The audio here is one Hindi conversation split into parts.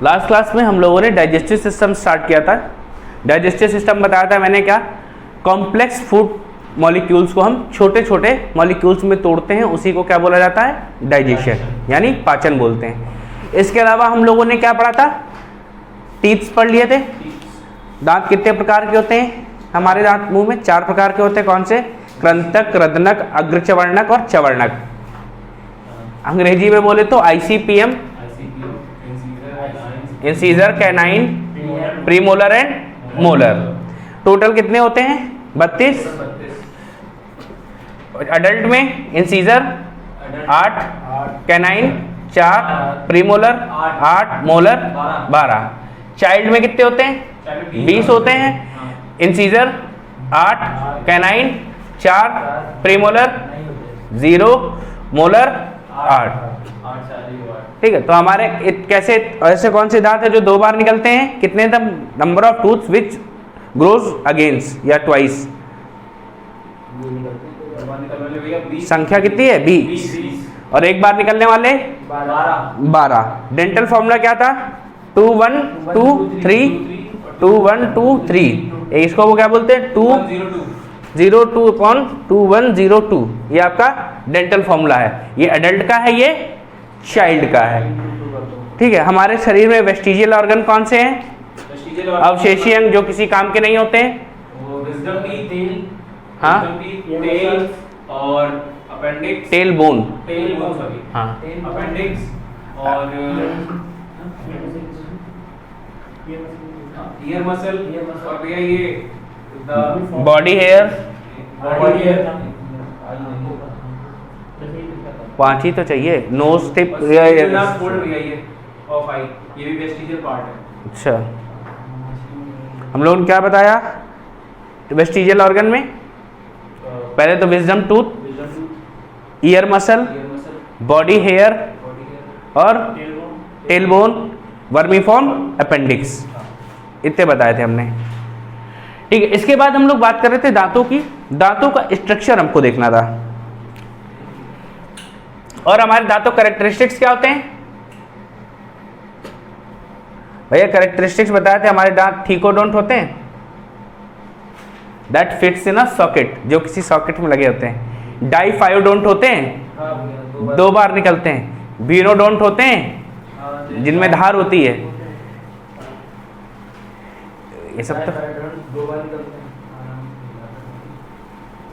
लास्ट क्लास में हम लोगों ने डाइजेस्टिव सिस्टम स्टार्ट किया था। डाइजेस्टिव सिस्टम बताया था मैंने क्या, कॉम्प्लेक्स फूड मॉलिक्यूल्स को हम छोटे छोटे मॉलिक्यूल्स में तोड़ते हैं, उसी को क्या बोला जाता है, डाइजेशन, यानी पाचन बोलते हैं। इसके अलावा हम लोगों ने क्या पढ़ा था, टीथ्स पढ़ लिए थे। दांत कितने प्रकार के होते हैं हमारे दांत मुंह में, 4 प्रकार के होते हैं। कौन से, कृंतक, रदनक, अग्रचवर्णक और चवर्णक। अंग्रेजी में बोले तो ICPM, incisor, canine, premolar and molar. Total कितने होते हैं, 32। अडल्ट में incisor 8, canine 4, premolar 8, molar 12। Child में कितने होते हैं, 20 होते हैं। Incisor 8, canine 4, premolar 0, molar 8। ठीक है, तो हमारे कैसे ऐसे कौन से दांत है जो 2 बार निकलते हैं, कितने, the number of tooths which grows against या ट्वाइस, संख्या कितनी है, 20, और एक बार निकलने वाले 12। डेंटल फॉर्मूला क्या था, 2 1 2 3, 2 1 2 3। इसको वो क्या बोलते हैं, 202/2102। ये आपका डेंटल फॉर्मूला है। ये अडल्ट का है, ये चाइल्ड का है। ठीक है, हमारे शरीर में वेस्टिजियल ऑर्गन कौन से हैं, अवशेषी अंग जो किसी काम के नहीं होते हैं, हाँ, और अपेंडिक्स, टेल बोन, हाँ, अपेंडिक्स और ईयर मसल, और भैया ये बॉडी हेयर, 5 ही तो चाहिए, नोज टिप, ये भी वेस्टिजियल पार्ट है। अच्छा, हम लोगों ने क्या बताया वेस्टिजियल ऑर्गन में, पहले तो wisdom tooth, ear muscle, body hair और टेलबोन, वर्मीफॉर्म, अपेंडिक्स, इतने बताए थे हमने। ठीक है, इसके बाद हम लोग बात कर रहे थे दांतों की। दांतों का स्ट्रक्चर हमको देखना था, और हमारे दांतों कैरेक्टरिस्टिक्स क्या होते हैं भैया, कैरेक्टरिस्टिक्स बताए थे। हमारे दांत ठीकोडोंट होते हैं, that fits in a socket, जो किसी सॉकेट में लगे होते हैं। डाइफायोडोंट होते हैं, 2 बार निकलते हैं। वीनोडोंट होते हैं, जिनमें धार होती है। ये सब तो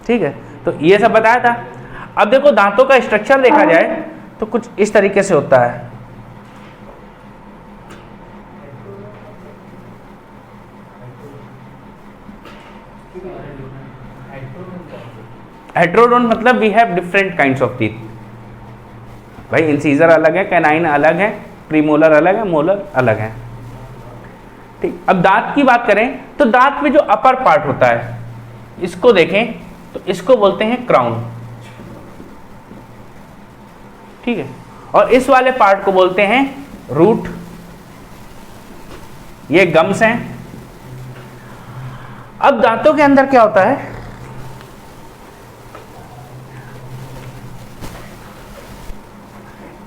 ठीक है, तो ये सब बताया था। अब देखो दांतों का स्ट्रक्चर देखा जाए तो कुछ इस तरीके से होता है। हेट्रोडोंट मतलब we have different kinds of teeth. भाई इंसीजर अलग है, कैनाइन अलग है, प्रीमोलर अलग है, मोलर अलग है। ठीक, अब दांत की बात करें तो दांत में जो अपर पार्ट होता है, इसको देखें तो इसको बोलते हैं क्राउन। ठीक है, और इस वाले पार्ट को बोलते हैं रूट। ये गम्स हैं। अब दांतों के अंदर क्या होता है,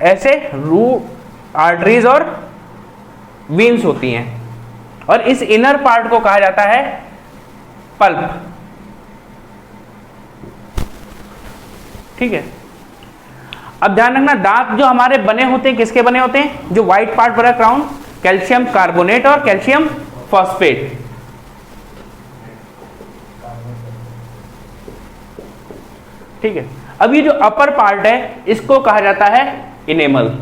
ऐसे रूट, आर्टरीज और वीन्स होती हैं, और इस इनर पार्ट को कहा जाता है पल्प। ठीक है, अब ध्यान रखना, दांत जो हमारे बने होते हैं किसके बने होते हैं, जो व्हाइट पार्ट बना क्राउन, कैल्शियम कार्बोनेट और कैल्शियम फॉस्फेट। ठीक है, अब ये जो अपर पार्ट है इसको कहा जाता है इनेमल।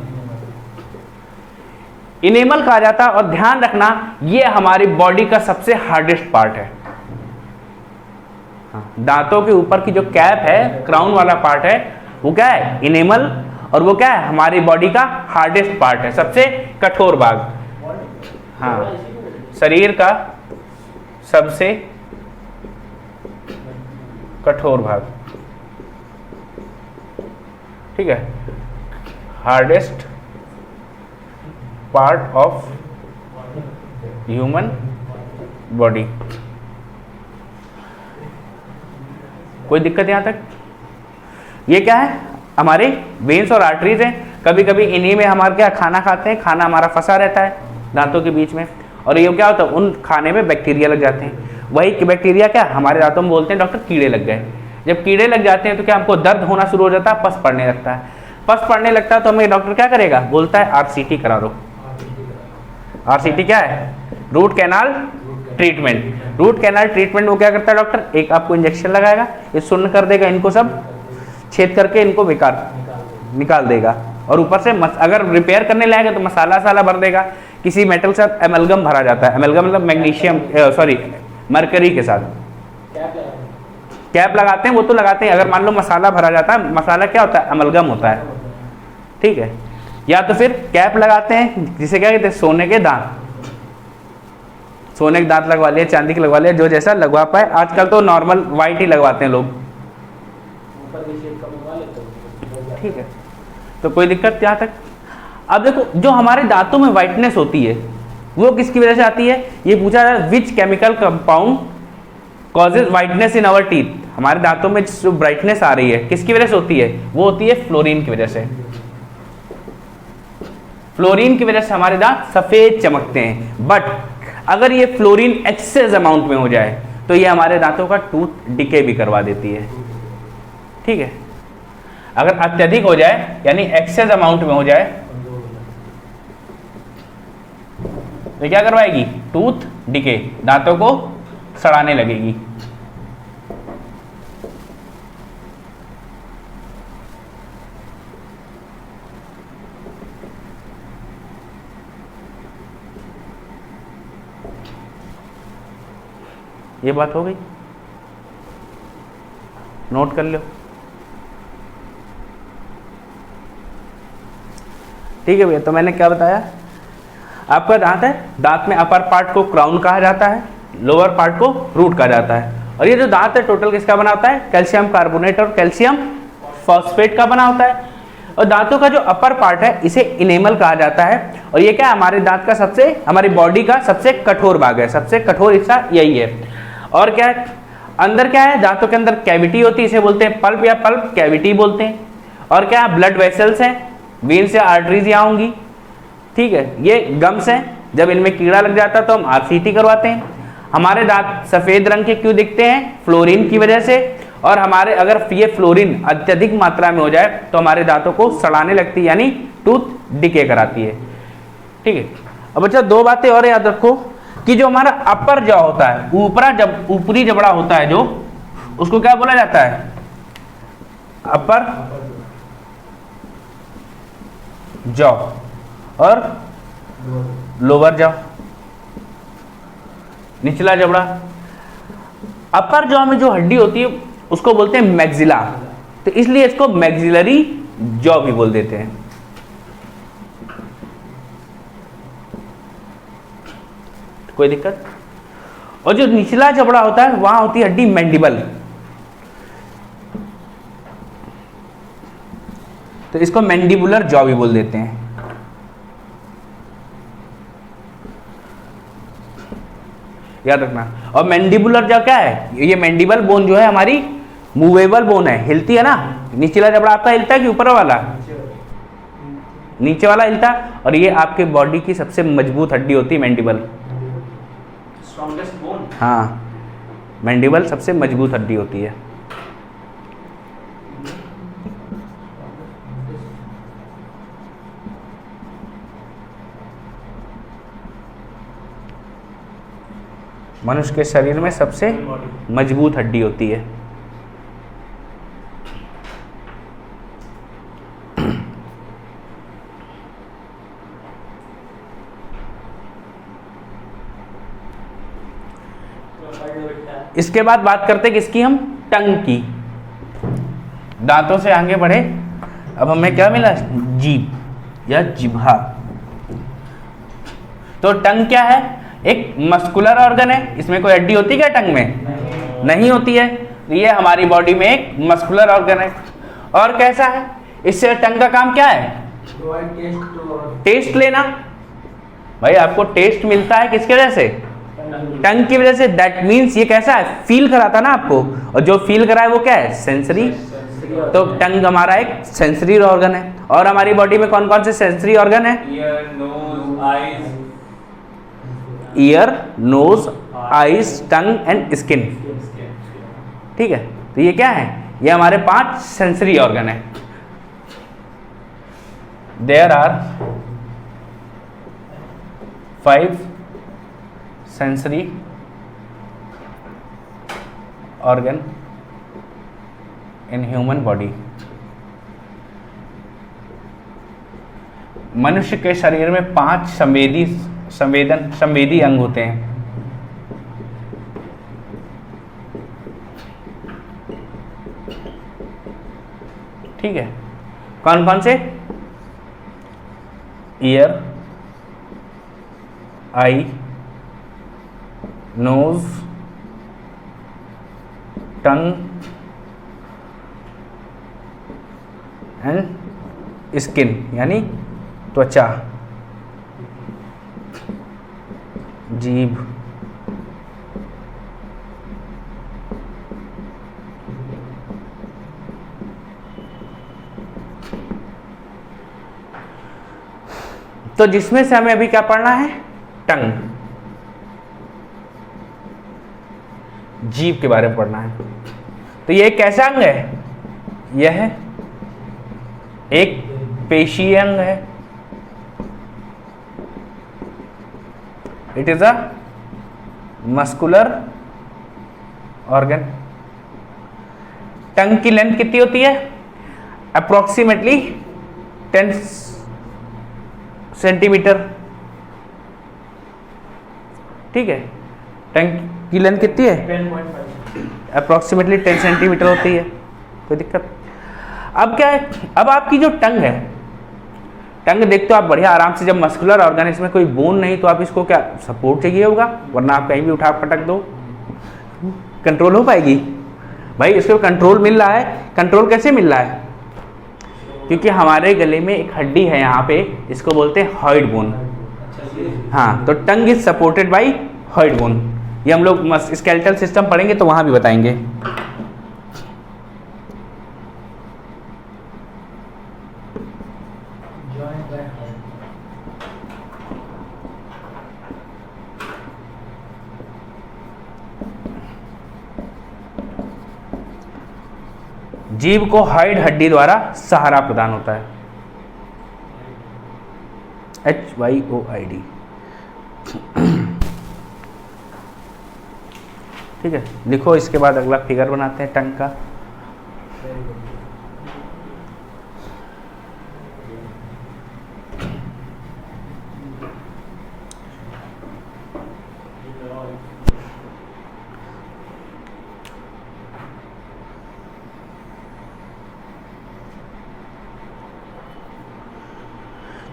इनेमल कहा जाता है, और ध्यान रखना ये हमारी बॉडी का सबसे हार्डेस्ट पार्ट है। दांतों के ऊपर की जो कैप है, क्राउन वाला पार्ट है, वो क्या है, इनेमल, और वो क्या है, हमारी बॉडी का हार्डेस्ट पार्ट है, सबसे कठोर भाग। हाँ, शरीर का सबसे कठोर भाग। ठीक है, hardest part of human body. कोई दिक्कत यहां तक? ये क्या है, हमारे वेन्स और आर्टरीज हैं। कभी कभी इन्हीं में हमारे क्या खाना खाते हैं, खाना हमारा फंसा रहता है, दांतों के बीच में, और ये क्या होता है, उन खाने में बैक्टीरिया लग जाते हैं। वही बैक्टीरिया क्या हमारे दांतों में बोलते हैं डॉक्टर कीड़े लग गए। जब कीड़े लग जाते हैं तो क्या हमको दर्द होना शुरू हो जाता है, पस पड़ने लगता है। पस पड़ने लगता है तो हमें डॉक्टर क्या करेगा, बोलता है आरसीटी करा दो। आरसीटी क्या है, root canal treatment. Root canal treatment वो क्या करता है डॉक्टर, एक आपको इंजेक्शन लगाएगा, ये शून्य कर देगा, इनको सब छेद करके इनको बेकार निकाल देगा, और ऊपर से अगर रिपेयर करने लाएगा तो मसाला साला भर देगा। किसी मेटल के साथ एमलगम भरा जाता है, एमलगम मतलब मैग्नीशियम मरकरी के साथ कैप लगाते हैं, वो तो लगाते हैं। अगर मान लो मसाला भरा जाता है, मसाला क्या होता है, एमलगम होता है, ठीक है। या तो फिर कैप लगाते हैं जिसे क्या कहते हैं, सोने के दांत, सोने के दांत लगवा लिए, चांदी के लगवा लिए, जो जैसा लगवा पाए। आजकल तो नॉर्मल वाइट ही लगवाते हैं लोग, ठीक है, तो कोई दिक्कत यहाँ तक। अब देखो जो हमारे दांतों में वाइटनेस होती है वो किसकी वजह से आती है, ये पूछा जा रहा है, which chemical compound causes whiteness in our teeth. हमारे दांतों में जो ब्राइटनेस आ रही है किसकी वजह से होती है, वो होती है फ्लोरीन की वजह से। फ्लोरीन की वजह से हमारे दांत सफेद चमकते हैं। बट अगर ये फ्लोरीन एक्सेस अमाउंट में हो जाए तो ये हमारे दांतों का टूथ डिके भी करवा देती है, ठीक है। अगर अत्यधिक हो जाए यानी एक्सेस अमाउंट में हो जाए तो क्या करवाएगी, टूथ डिके, दांतों को सड़ाने लगेगी। ये बात हो गई, नोट कर लो, ठीक है भैया। तो मैंने क्या बताया, आपका दांत है, दांत में अपर पार्ट को क्राउन कहा जाता है, लोअर पार्ट को रूट कहा जाता है। और ये जो दांत है टोटल किसका बना होता है, कैल्शियम कार्बोनेट और कैल्शियम फॉस्फेट का बना होता है। और दांतों का जो अपर पार्ट है इसे इनेमल कहा जाता है, और ये क्या हमारे दांत का सबसे, हमारी बॉडी का सबसे कठोर भाग है, सबसे कठोर हिस्सा यही है। और क्या है, अंदर क्या है, दांतों के अंदर कैविटी होती है, इसे बोलते हैं पल्प या पल्प कैविटी बोलते हैं। और क्या ब्लड वेसल्स हैं, वेन से आर्टरीज यहाँ होंगी, ठीक है। ये गम्स हैं, जब इनमें कीड़ा लग जाता है तो हम आरसीटी करवाते हैं। हमारे दांत सफेद रंग के क्यों दिखते हैं, फ्लोरीन की वजह से। और हमारे अगर ये फ्लोरीन अत्यधिक मात्रा में हो जाए तो हमारे दांतों को सड़ाने लगती है, यानी टूथ डिके कराती है, ठीक है। अब अच्छा दो बातें और याद रखो कि जो हमारा अपर जॉ होता है, ऊपरी जबड़ा होता है जो, उसको क्या बोला जाता है, अपर जॉ और लोअर जॉ, निचला जबड़ा। अपर जॉ में जो हड्डी होती है उसको बोलते हैं मैक्सिला, तो इसलिए इसको मैक्सिलरी जॉ भी बोल देते हैं। कोई दिक्कत। और जो निचला जबड़ा होता है वहां होती है हड्डी मैंडिबल, तो इसको मैंडिबुलर जॉ भी बोल देते हैं। याद रखना। और मैंडिबुलर जॉ क्या है, ये मैंडिबल बोन जो है हमारी मूवेबल बोन है, हिलती है ना। निचला जबड़ा आपका हिलता है कि ऊपर वाला, नीचे वाला हिलता है। और ये आपके बॉडी की सबसे मजबूत हड्डी होती है मैंडिबल, स्ट्रॉन्गेस्ट बोन। हाँ, मैंडिबल सबसे मजबूत हड्डी होती है। मनुष्य के शरीर में सबसे मजबूत हड्डी होती है। इसके बाद बात करते हैं किसकी, हम टंग की। दांतों से आगे बढ़े, अब हमें क्या मिला, जीभ या जिह्वा। तो टंग क्या है, एक मस्कुलर ऑर्गन है। इसमें कोई हड्डी होती है क्या टंग में, नहीं होती है। ये हमारी बॉडी में एक मस्कुलर ऑर्गन है। और कैसा है, इससे टंग का काम क्या है, टेस्ट लेना। भाई आपको टेस्ट मिलता है किसकी वजह से, टंग की वजह से। दैट मीन्स ये कैसा है, फील कराता ना आपको, और जो फील करा है वो क्या है, सेंसरी। तो टंग हमारा एक सेंसरी ऑर्गन है। और हमारी बॉडी में कौन कौन से सेंसरी ऑर्गन है, ear, nose, eyes, ear, nose, eyes, tongue and skin. ठीक है, तो ये क्या है, ये हमारे 5 सेंसरी ऑर्गन है। There are 5 sensory organ in human body. मनुष्य के शरीर में 5 संवेदी अंग होते हैं। ठीक है, कौन कौन से? Ear, eye, nose, tongue and skin यानी त्वचा, जीभ, तो जिसमें से हमें अभी क्या पढ़ना है? टंग, जीभ के बारे में पढ़ना है। तो ये कैसा अंग है? यह एक पेशीय अंग है। It is a muscular organ. Tongue की लेंथ कितनी होती है? Approximately 10 centimetre. ठीक है, टंग की लेंथ कितनी है? 10.5। अप्रोक्सीमेटली 10 सेंटीमीटर होती है। कोई दिक्कत? अब क्या है, अब आपकी जो टंग है, टंग देखते हो आप बढ़िया आराम से, जब मस्कुलर ऑर्गन, इसमें कोई बोन नहीं, तो आप इसको क्या सपोर्ट चाहिए होगा, वरना आप कहीं भी उठा पटक दो, कंट्रोल हो पाएगी? भाई इसको कंट्रोल मिल रहा है। कंट्रोल कैसे मिल रहा है? क्योंकि हमारे गले में एक हड्डी है यहाँ पे, इसको बोलते हैं हॉइड बोन। हाँ, तो tongue is supported by hyoid bone. ये हम लोग स्केलेटल सिस्टम पढ़ेंगे तो वहां भी बताएंगे। जीभ को हॉइड हड्डी द्वारा सहारा प्रदान होता है। HYOID। ठीक है, लिखो। इसके बाद अगला फिगर बनाते हैं टंग का।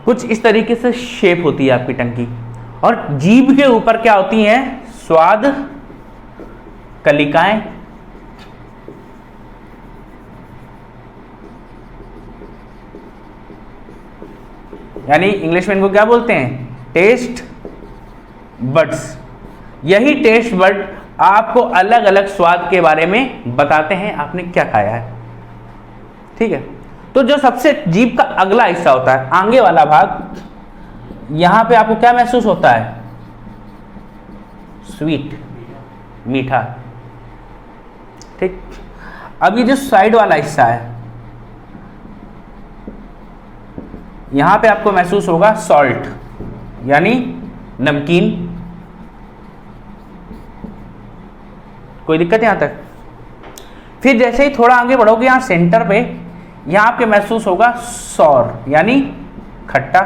कुछ इस तरीके से शेप होती है आपकी टंग की, और जीभ के ऊपर क्या होती हैं? स्वाद कलिकाएं, यानी इंग्लिश में इनको क्या बोलते हैं? Taste buds. यही टेस्ट बड आपको अलग अलग स्वाद के बारे में बताते हैं आपने क्या खाया है। ठीक है, तो जो सबसे जीभ का अगला हिस्सा होता है, आगे वाला भाग, यहां पे आपको क्या महसूस होता है? स्वीट, मीठा। ठीक, अब ये जो साइड वाला हिस्सा है, यहां पे आपको महसूस होगा सॉल्ट, यानी नमकीन। कोई दिक्कत यहां तक? फिर जैसे ही थोड़ा आगे बढ़ोगे, यहां सेंटर पे, यहां आपके महसूस होगा सॉर, यानी खट्टा।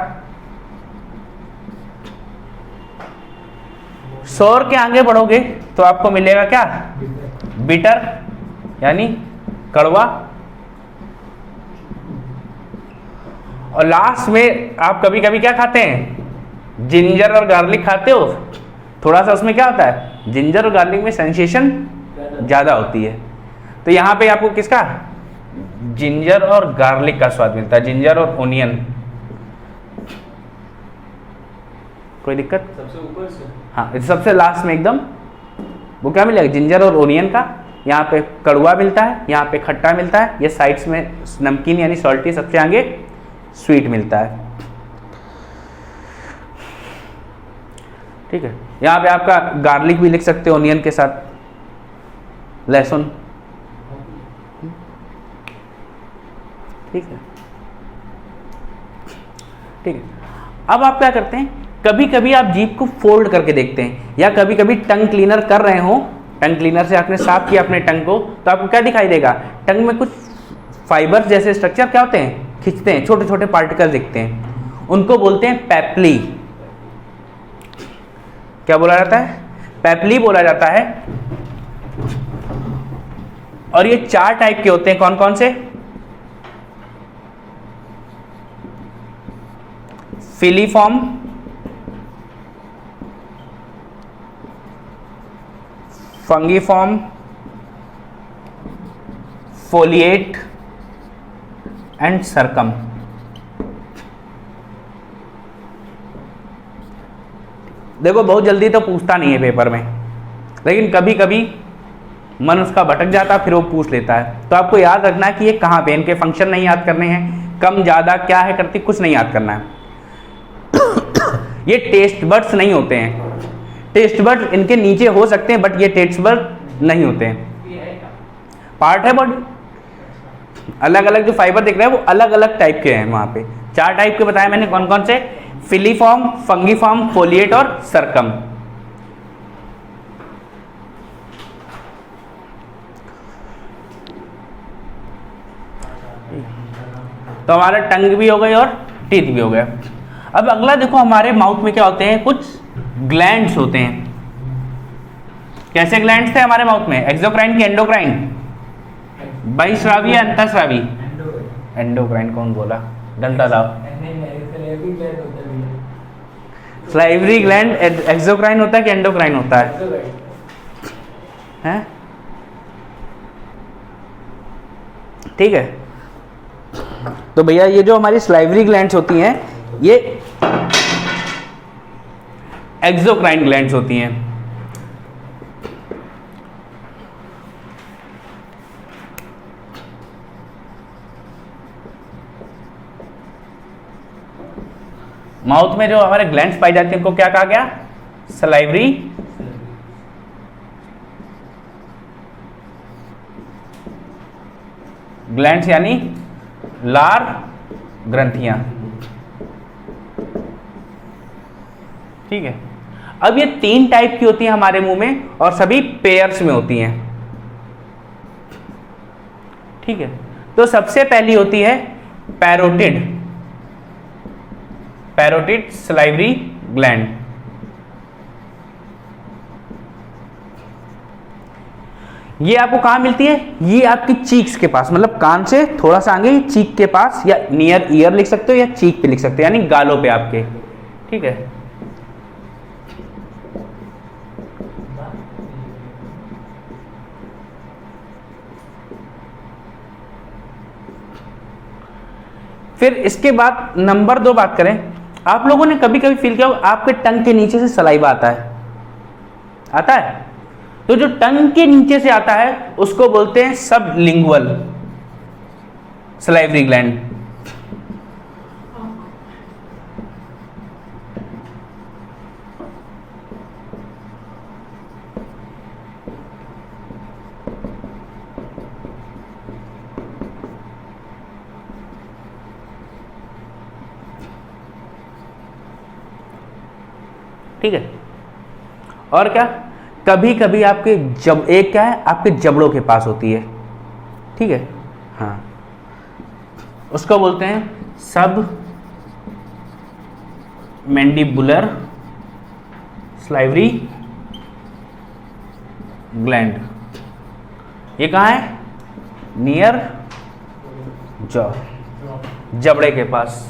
सॉर के आगे बढ़ोगे तो आपको मिलेगा क्या? बिटर, यानी कड़वा। और लास्ट में आप कभी कभी क्या खाते हैं? जिंजर और गार्लिक खाते हो। थोड़ा सा उसमें क्या होता है? जिंजर और गार्लिक में सेंसेशन ज्यादा होती है। तो यहां पे आपको किसका? जिंजर और गार्लिक का स्वाद मिलता है, जिंजर और ओनियन। कोई दिक्कत? सबसे ऊपर से? हाँ, सबसे लास्ट में एकदम वो क्या मिलेगा? जिंजर और ओनियन का। यहाँ पे कड़वा मिलता है, यहाँ पे खट्टा मिलता है, ये साइड्स में नमकीन यानी सॉल्टी, सबसे आगे स्वीट मिलता है। ठीक है, यहाँ पे आपका गार्लिक भी लिख सकते हो ऑनियन के साथ, लहसुन। ठीक है, ठीक है। अब आप क्या करते हैं, कभी कभी आप जीभ को फोल्ड करके देखते हैं, या कभी कभी टंग क्लीनर कर रहे हो, टंग क्लीनर से आपने साफ किया अपने टंग को, तो आपको क्या दिखाई देगा, टंग में कुछ फाइबर जैसे स्ट्रक्चर क्या होते हैं, खींचते हैं, छोटे छोटे पार्टिकल दिखते हैं, उनको बोलते हैं पैपली। क्या बोला जाता है, पैपली बोला जाता है। और ये 4 टाइप के होते हैं, कौन कौन से, फिलीफॉर्म, फंगीफॉर्म, फोलिएट एंड सर्कम। देखो बहुत जल्दी तो पूछता नहीं है पेपर में, लेकिन कभी कभी मन उसका भटक जाता है, फिर वो पूछ लेता है। तो आपको याद रखना है कि ये कहाँ पे, इनके फंक्शन नहीं याद करने हैं, कम ज़्यादा क्या है करती कुछ नहीं याद करना है। ये टेस्ट बर्ड्स नहीं होते हैं, टेस्ट बर्ड इनके नीचे हो सकते हैं, बट ये टेस्ट बर्ड नहीं होते हैं, पार्ट है बॉडी। अलग अलग जो फाइबर दिख रहे हैं वो अलग अलग टाइप के हैं, वहाँ पे 4 टाइप के बताए मैंने, कौन कौन से, फिलीफॉर्म, फंगीफॉर्म, फोलिएट और सर्कम। तो हमारा टंग भी हो गई और टीथ भी हो गया। अब अगला देखो, हमारे माउथ में क्या होते हैं, कुछ ग्लैंड्स होते हैं। कैसे ग्लैंड्स थे हमारे माउथ में, एक्सोक्राइन की एंडोक्राइन, बहिस्रावी या अंतःस्रावी, एंडोक्राइन कौन बोला, डंडा लाओ, स्लाइवरी ग्लैंड एक्सोक्राइन होता है कि एंडोक्राइन होता है, हैं? ठीक है, तो भैया ये जो हमारी स्लाइवरी ग्लैंड्स होती हैं ये एक्सोक्राइन ग्लैंड्स होती हैं। माउथ में जो हमारे ग्लैंड्स पाई जाती हैं उनको क्या कहा गया, सलाइवरी ग्लैंड्स, यानी लार ग्रंथियां। ठीक है, अब ये 3 टाइप की होती हैं हमारे मुंह में और सभी पेयर्स में होती हैं। ठीक है, तो सबसे पहली होती है पैरोटिड, पैरोटिड सलाइवरी ग्लैंड। ये आपको कहां मिलती है, ये आपकी चीक्स के पास, मतलब कान से थोड़ा सा आगे चीक के पास, या नियर ईयर लिख सकते हो या चीक पे लिख सकते हो, यानी गालों पे आपके। ठीक है, फिर इसके बाद नंबर 2 बात करें, आप लोगों ने कभी कभी फील किया आपके टंग के नीचे से सलाइवा आता है, आता है, तो जो टंग के नीचे से आता है उसको बोलते हैं सबलिंगुअल सलाइवरी ग्लैंड। ठीक है, और क्या, कभी कभी आपके जब एक क्या है, आपके जबड़ों के पास होती है। ठीक है, हाँ, उसको बोलते हैं सब मैंडिबुलर स्लाइवरी ग्लैंड। ये कहाँ है, नियर जॉ, जबड़े के पास।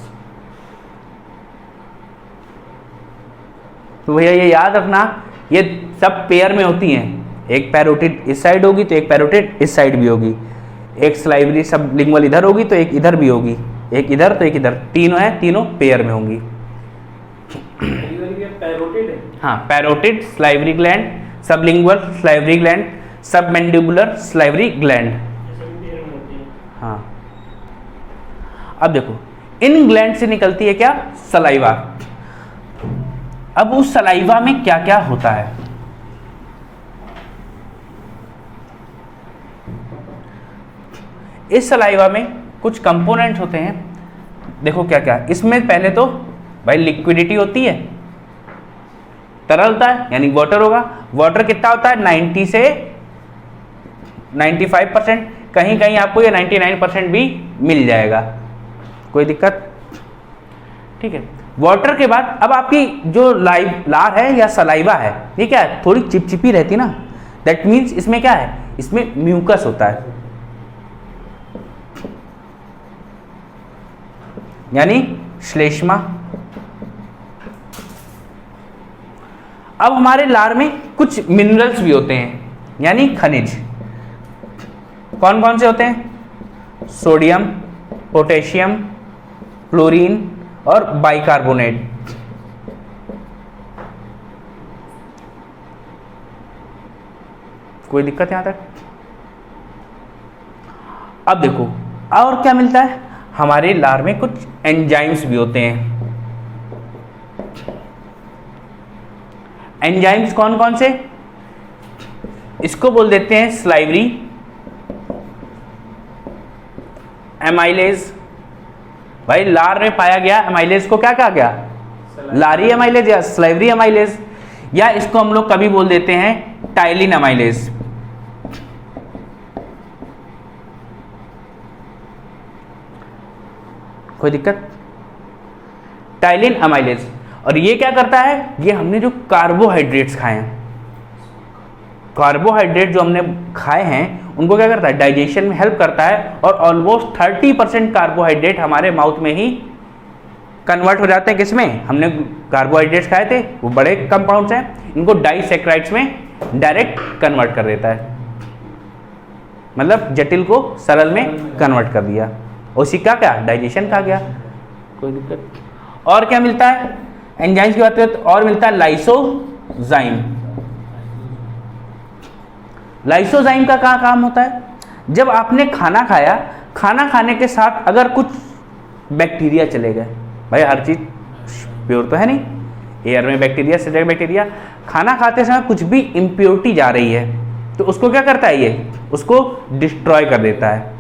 तो भैया ये याद रखना, ये सब पेयर में होती हैं, एक पैरोटिड इस साइड होगी तो एक पैरोटिड इस साइड भी होगी, एक स्लाइवरी सबलिंगुअल इधर होगी तो एक इधर भी होगी, एक इधर तो एक इधर, तीनों है, तीनों पेयर में होंगी। पैरोटिड है, हाँ, parotid salivary gland, sublingual salivary gland, submandibular salivary gland. हाँ, अब देखो इन ग्लैंड से निकलती है क्या, सलाइवा। अब उस सलाइवा में क्या क्या होता है, इस सलाइवा में कुछ कंपोनेंट्स होते हैं। देखो क्या क्या इसमें, पहले तो भाई लिक्विडिटी होती है, तरलता है यानी वाटर होगा। वाटर कितना होता है 90 से 95%, कहीं कहीं आपको ये 99% भी मिल जाएगा, कोई दिक्कत, ठीक है। वाटर के बाद अब आपकी जो लार है या सलाइवा है ये क्या है, थोड़ी चिपचिपी रहती ना, दैट मीन्स इसमें क्या है, इसमें म्यूकस होता है, यानी श्लेष्मा। अब हमारे लार में कुछ मिनरल्स भी होते हैं, यानी खनिज। कौन कौन से होते हैं, सोडियम, पोटेशियम, क्लोरीन और बाइकार्बोनेट। कोई दिक्कत यहां तक? अब देखो और क्या मिलता है, हमारे लार में कुछ एंजाइम्स भी होते हैं। एंजाइम्स कौन कौन से, इसको बोल देते हैं स्लाइवरी, एमाइलेज। भाई लार में पाया गया एमाइलेज को क्या कहा गया, लारी एमाइलेज या स्लाइवरी एमाइलेज, या इसको हम लोग कभी बोल देते हैं टाइलिन एमाइलेज। कोई दिक्कत, टाइलिन एमाइलेज। और ये क्या करता है, ये हमने जो कार्बोहाइड्रेट्स खाए हैं, कार्बोहाइड्रेट जो हमने खाए हैं उनको क्या करता है, डाइजेशन में हेल्प करता है। और ऑलमोस्ट 30% कार्बोहाइड्रेट हमारे माउथ में ही कन्वर्ट हो जाते हैं। किसमें, हमने कार्बोहाइड्रेट्स खाए थे वो बड़े कंपाउंड्स हैं, इनको डाइसैकेराइड्स में डायरेक्ट कन्वर्ट कर देता है, मतलब जटिल को सरल में कन्वर्ट कर दिया, उसी का क्या डाइजेशन का गया। कोई दिक्कत। और क्या मिलता है, एंजाइम्स की बात करें तो और मिलता है लाइसोजाइम। लाइसोजाइम का क्या काम होता है, जब आपने खाना खाया, खाना खाने के साथ अगर कुछ बैक्टीरिया चले गए, भाई हर चीज प्योर तो है नहीं, एयर में बैक्टीरिया, सेल बैक्टीरिया, खाना खाते समय कुछ भी इम्प्योरिटी जा रही है तो उसको क्या करता है, ये उसको डिस्ट्रॉय कर देता है,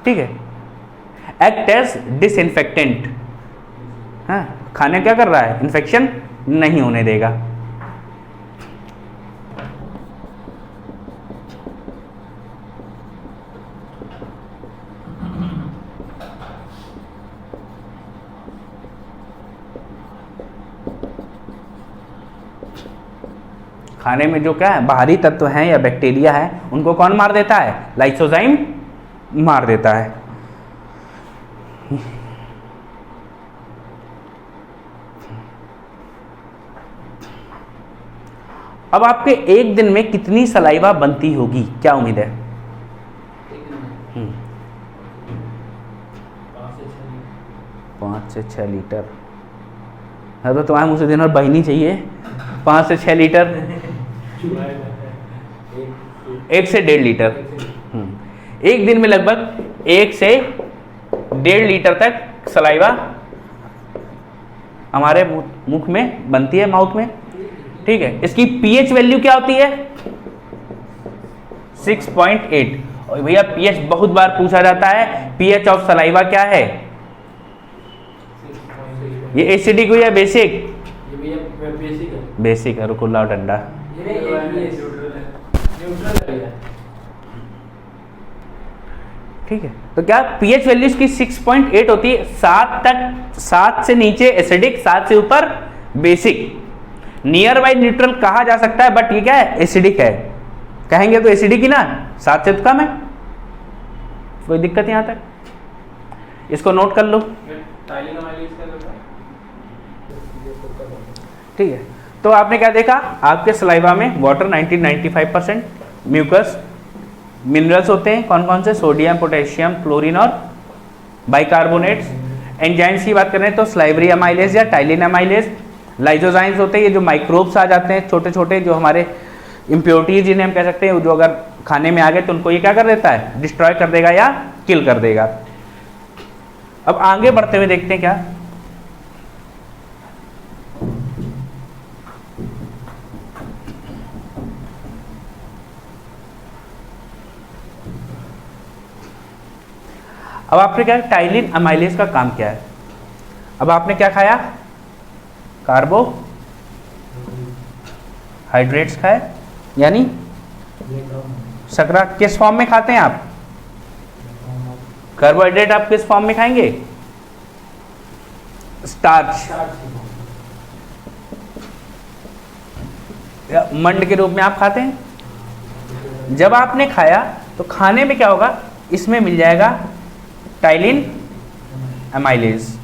ठीक है। एक्ट एज डिसइंफेक्टेंट, हाँ, खाने क्या कर रहा है, इन्फेक्शन नहीं होने देगा। खाने में जो क्या है बाहरी तत्व हैं या बैक्टीरिया है उनको कौन मार देता है, लाइसोजाइम मार देता है। अब आपके एक दिन में कितनी सलाइवा बनती होगी, क्या उम्मीद है? 5 से 6 लीटर। हाँ तो तुम्हारे मुँह से दिन और बहनी चाहिए 5 से 6 लीटर, 1 से 1.5 लीटर। एक दिन में लगभग 1 से 1.5 लीटर तक सलाइवा हमारे मुख में बनती है, माउथ में, ठीक है। इसकी पीएच वैल्यू क्या होती है, 6.8। और भैया पीएच बहुत बार पूछा जाता है, पीएच ऑफ सलाइवा क्या है, ये एसिडिक हो या बेसिक, बेसिक है। रुको लाओ डंडा, ठीक है। तो क्या पीएच वैल्यू इसकी 6.8 होती है, 7 तक, 7 से नीचे एसिडिक, 7 से ऊपर बेसिक। नियर बाई न्यूट्रल कहा जा सकता है, बट ये क्या है, एसिडिक है, कहेंगे तो एसिडिक ही ना, 7 से तो कम है। कोई दिक्कत यहां तक, इसको नोट कर लो, ठीक है। तो आपने क्या देखा, आपके सलाइवा में वाटर 90-95%, म्यूकस, मिनरल्स होते हैं, कौन कौन से, सोडियम, पोटेशियम, क्लोरीन और बाइकार्बोनेट्स। एंजाइम्स की बात करें तो स्लाइवरी एमाइलेज या टाइलिन एमाइलेज। लाइसोजाइम्स होते हैं, ये जो माइक्रोब्स आ जाते हैं छोटे छोटे, जो हमारे इम्प्योरिटीज जिन्हें हम कह सकते हैं, जो अगर खाने में आ गए तो उनको ये क्या कर देता है, डिस्ट्रॉय कर देगा या किल कर देगा। अब आगे बढ़ते हुए देखते हैं क्या, अब आपने क्या, टाइलिन अमाइलेज का काम क्या है? अब आपने क्या खाया? कार्बोहाइड्रेट्स खाए, यानी शकरा। किस फॉर्म में खाते हैं आप? कार्बोहाइड्रेट आप किस फॉर्म में खाएंगे? स्टार्च या मंड के रूप में आप खाते हैं। जब आपने खाया तो खाने में क्या होगा, इसमें मिल जाएगा टाइलिन अमाइलेज,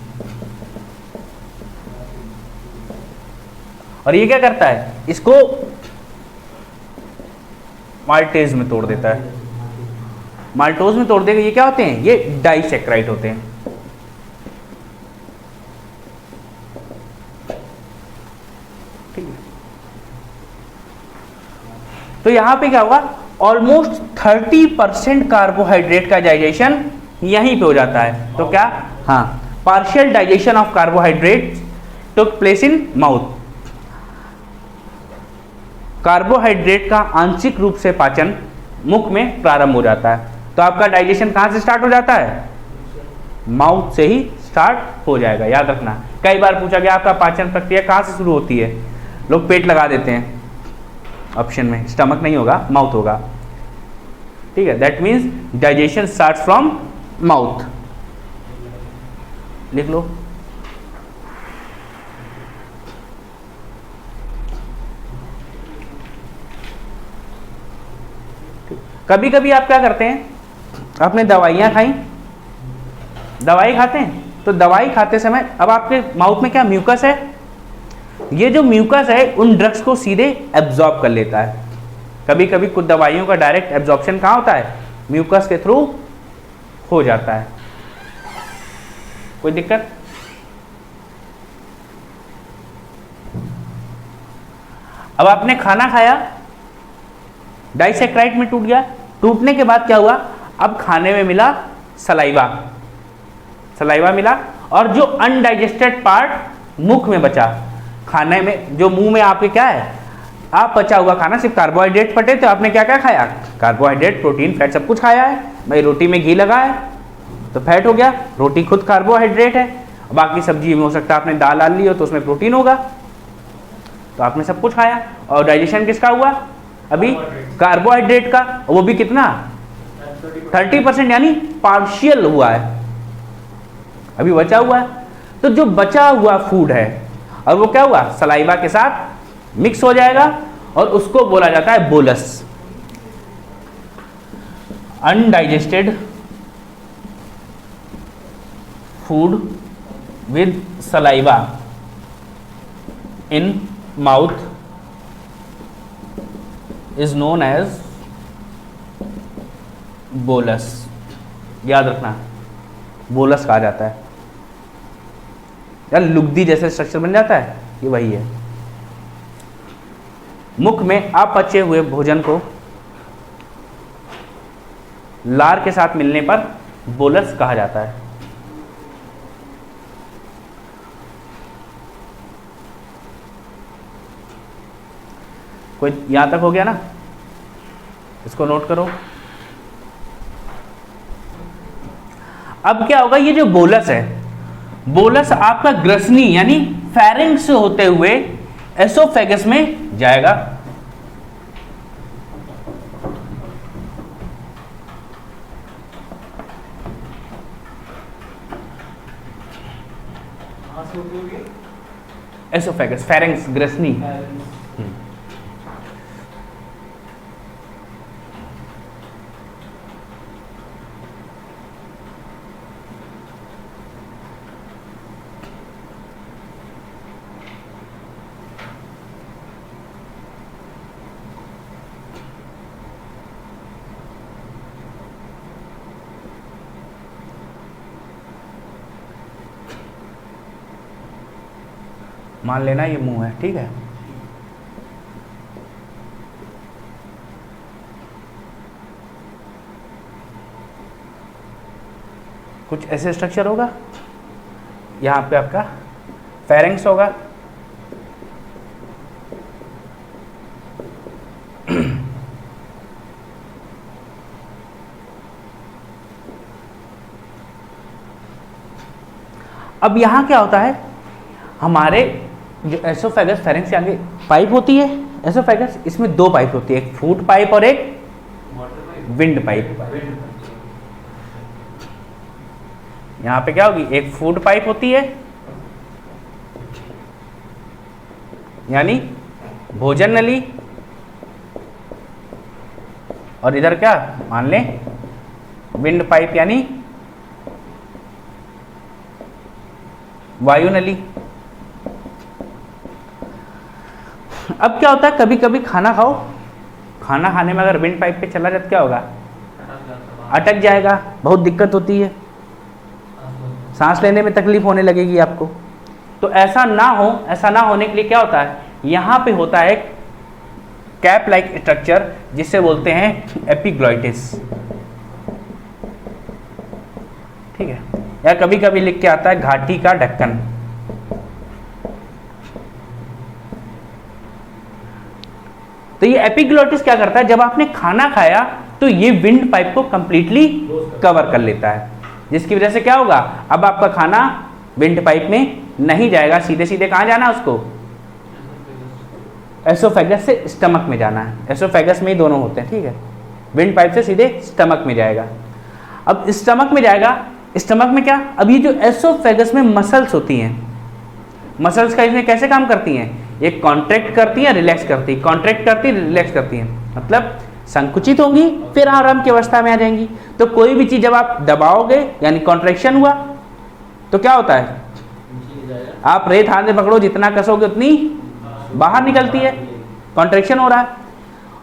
और ये क्या करता है, इसको माल्टेज में तोड़ देता है। माल्टोज में तोड़ देगा। ये क्या होते हैं? ये डाइसैकेराइड होते हैं। ठीक है, तो यहां पे क्या होगा, ऑलमोस्ट 30% कार्बोहाइड्रेट का डाइजेशन यहीं पे हो जाता है। तो क्या, हाँ, partial digestion of carbohydrate took place in mouth. Carbohydrate का आंशिक रूप से पाचन मुख में प्रारंभ हो जाता है। तो आपका डाइजेशन कहां से स्टार्ट हो जाता है? माउथ से ही स्टार्ट हो जाएगा, याद रखना। कई बार पूछा गया आपका पाचन प्रक्रिया कहां से शुरू होती है, लोग पेट लगा देते हैं ऑप्शन में। स्टमक नहीं होगा, माउथ होगा। ठीक है, that means digestion start from mouth. लिख लो। कभी कभी आप क्या करते हैं, आपने दवाइयाँ खाई, दवाई खाते हैं, तो दवाई खाते समय अब आपके माउथ में क्या म्यूकस है, ये जो म्यूकस है उन ड्रग्स को सीधे एब्जॉर्ब कर लेता है। कभी कभी कुछ दवाइयों का डायरेक्ट एब्जॉर्प्शन कहाँ होता है? म्यूकस के थ्रू हो जाता है। कोई दिक्कत? अब आपने खाना खाया, डाइसैकेराइड में टूट गया, टूटने के बाद क्या हुआ, अब खाने में मिला सलाइवा, सलाइवा मिला, और जो अनडाइजेस्टेड पार्ट मुख में बचा, खाने में जो मुंह में आपके क्या है, आप बचा हुआ खाना सिर्फ कार्बोहाइड्रेट पटे, तो आपने क्या क्या खाया? कार्बोहाइड्रेट, प्रोटीन, फैट सब कुछ खाया है। भाई रोटी में घी लगा है तो फैट हो गया, रोटी खुद कार्बोहाइड्रेट है, बाकी सब्जी में हो सकता है आपने दाल डाल ली हो तो उसमें प्रोटीन होगा, तो आपने सब कुछ खाया। और डाइजेशन किसका हुआ अभी? कार्बोहाइड्रेट का, वो भी कितना? 30%, यानी पार्शियल हुआ है, अभी बचा हुआ है। तो जो बचा हुआ फूड है और वो क्या हुआ, सलाइवा के साथ मिक्स हो जाएगा और उसको बोला जाता है bolus. Undigested food with saliva in mouth is known as bolus. याद रखना, बोलस कहा जाता है। यार लुगदी जैसे स्ट्रक्चर बन जाता है, ये वही है। मुख में अपचे हुए भोजन को लार के साथ मिलने पर बोलस कहा जाता है। कोई यहां तक हो गया ना? इसको नोट करो। अब क्या होगा, ये जो बोलस है, बोलस आपका ग्रसनी यानी फेरिंक्स से होते हुए एसोफेगस में जाएगा। एसोफेगस, फेरिंक्स, ग्रसनी। मान लेना ये मुंह है, ठीक है। कुछ ऐसे स्ट्रक्चर होगा, यहां पे आपका फेरिंक्स होगा, अब यहाँ क्या होता है, हमारे जो एसोफेगस फेरेंक्स के आगे पाइप होती है एसोफेगस, इसमें दो पाइप होती है, एक फूड पाइप और एक विंड पाइप। यहाँ पे क्या होगी, एक फूड पाइप होती है यानी भोजन नली, और इधर क्या मान लें विंड पाइप यानी वायु नली। अब क्या होता है, कभी कभी खाना खाओ, खाना खाने में अगर विंड पाइप पे चला जाए तो क्या होगा, अटक जाएगा, बहुत दिक्कत होती है, सांस लेने में तकलीफ होने लगेगी आपको। तो ऐसा ना हो, ऐसा ना होने के लिए क्या होता है, यहाँ पे होता है कैप लाइक स्ट्रक्चर जिसे बोलते हैं एपिग्लॉटिस, ठीक है, या कभी कभी लिख के आता है घाटी का ढक्कन। तो ये एपिग्लॉटिस क्या करता है, जब आपने खाना खाया तो ये विंड पाइप को कंप्लीटली कवर कर लेता है, जिसकी वजह से क्या होगा, अब आपका खाना विंड पाइप में नहीं जाएगा, सीधे सीधे कहाँ जाना है उसको, एसोफेगस से स्टमक में जाना है। एसोफेगस में ही दोनों होते हैं, ठीक है, विंड पाइप से सीधे स्टमक में जाएगा। अब स्टमक में जाएगा, स्टमक में क्या, अब ये जो एसोफेगस में मसल्स होती हैं, मसल्स का इसमें कैसे काम करती हैं, ये कॉन्ट्रैक्ट करती हैं रिलैक्स करती है, कॉन्ट्रैक्ट करती है रिलैक्स करती हैं, मतलब संकुचित होंगी फिर आराम की अवस्था में आ जाएंगी। तो कोई भी चीज जब आप दबाओगे यानी कॉन्ट्रैक्शन हुआ तो क्या होता है, आप रेत हाथ में पकड़ो, जितना कसोगे उतनी बाहर निकलती है, कॉन्ट्रैक्शन हो रहा है,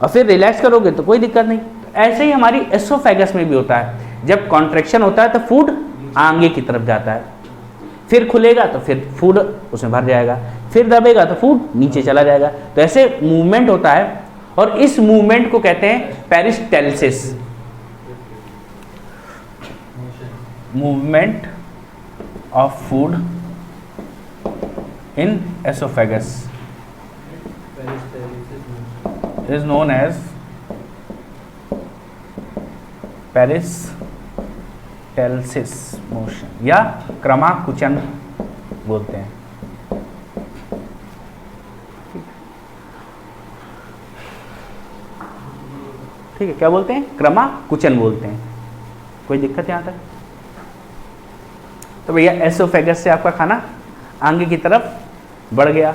और फिर रिलैक्स करोगे तो कोई दिक्कत नहीं। तो ऐसे ही हमारी एसोफेगस में भी होता है, जब कॉन्ट्रैक्शन होता है तो फूड आगे की तरफ जाता है, फिर खुलेगा तो फिर फूड उसमें भर जाएगा, फिर दबेगा तो फूड नीचे चला जाएगा। तो ऐसे मूवमेंट होता है, और इस मूवमेंट को कहते हैं peristalsis, movement of food in oesophagus is known as peristalsis motion या क्रमाकुचन बोलते हैं। ठीक है, क्या बोलते हैं, क्रमाकुचन बोलते हैं। कोई दिक्कत यहाँ तक? तो भैया एसोफेगस से आपका खाना आगे की तरफ बढ़ गया,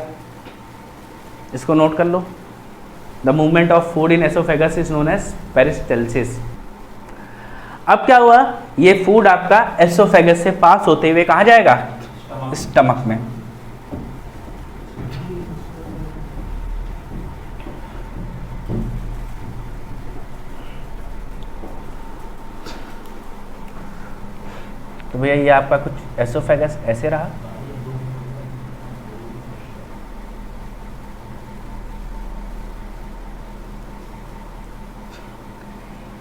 इसको नोट कर लो। The movement of food in oesophagus is known as peristalsis. अब क्या हुआ, ये फूड आपका एसोफेगस से पास होते हुए कहाँ जाएगा, स्टमक में। तो भैया ये आपका कुछ एसोफेगस ऐसे रहा,